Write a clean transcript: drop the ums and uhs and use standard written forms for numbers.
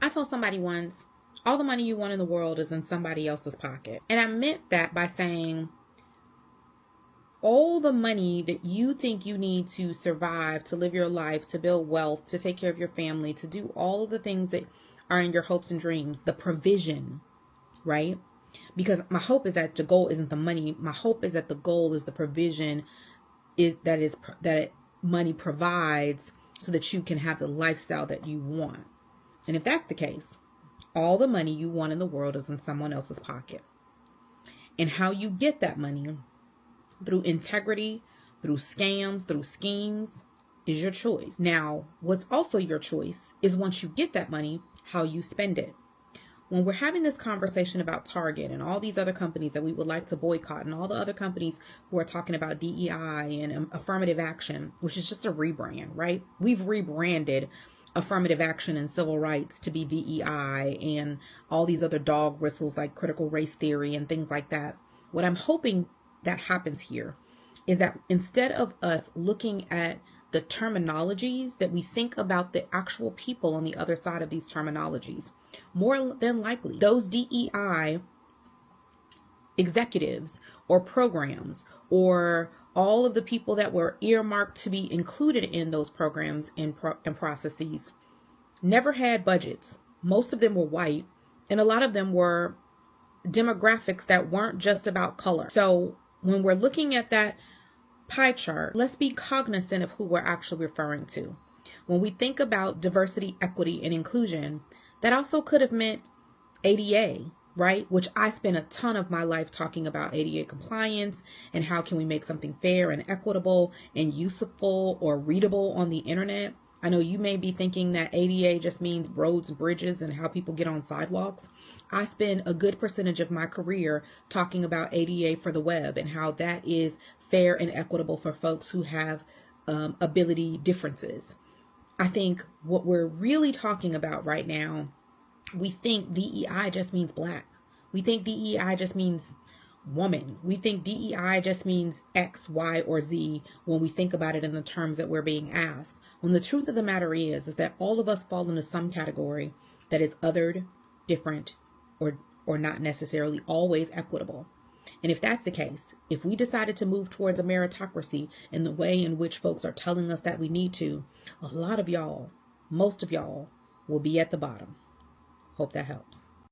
I told somebody once, all the money you want in the world is in somebody else's pocket. And I meant that by saying, all the money that you think you need to survive, to live your life, to build wealth, to take care of your family, to do all of the things that are in your hopes and dreams, the provision, right? Because my hope is that the goal isn't the money. My hope is that the goal is the provision, that money provides so that you can have the lifestyle that you want. And if that's the case, all the money you want in the world is in someone else's pocket. And how you get that money, through integrity, through scams, through schemes, is your choice. Now, what's also your choice is once you get that money, how you spend it. When we're having this conversation about Target and all these other companies that we would like to boycott, and all the other companies who are talking about DEI and affirmative action, which is just a rebrand, right? We've rebranded affirmative action and civil rights to be DEI and all these other dog whistles like critical race theory and things like that. What I'm hoping that happens here is that instead of us looking at the terminologies, that we think about the actual people on the other side of these terminologies. More than likely, those DEI executives or programs, or all of the people that were earmarked to be included in those programs and processes, never had budgets. Most of them were white, and a lot of them were demographics that weren't just about color. So when we're looking at that pie chart, let's be cognizant of who we're actually referring to. When we think about diversity, equity, and inclusion, that also could have meant ADA, right? Which I spent a ton of my life talking about ADA compliance and how can we make something fair and equitable and useful or readable on the internet. I know you may be thinking that ADA just means roads and bridges and how people get on sidewalks. I spend a good percentage of my career talking about ADA for the web and how that is fair and equitable for folks who have ability differences. I think what we're really talking about right now, we think DEI just means black. We think DEI just means woman. We think DEI just means X, Y, or Z when we think about it in the terms that we're being asked. When the truth of the matter is that all of us fall into some category that is othered, different, or not necessarily always equitable. And if that's the case, if we decided to move towards a meritocracy in the way in which folks are telling us that we need to, a lot of y'all, most of y'all, will be at the bottom. Hope that helps.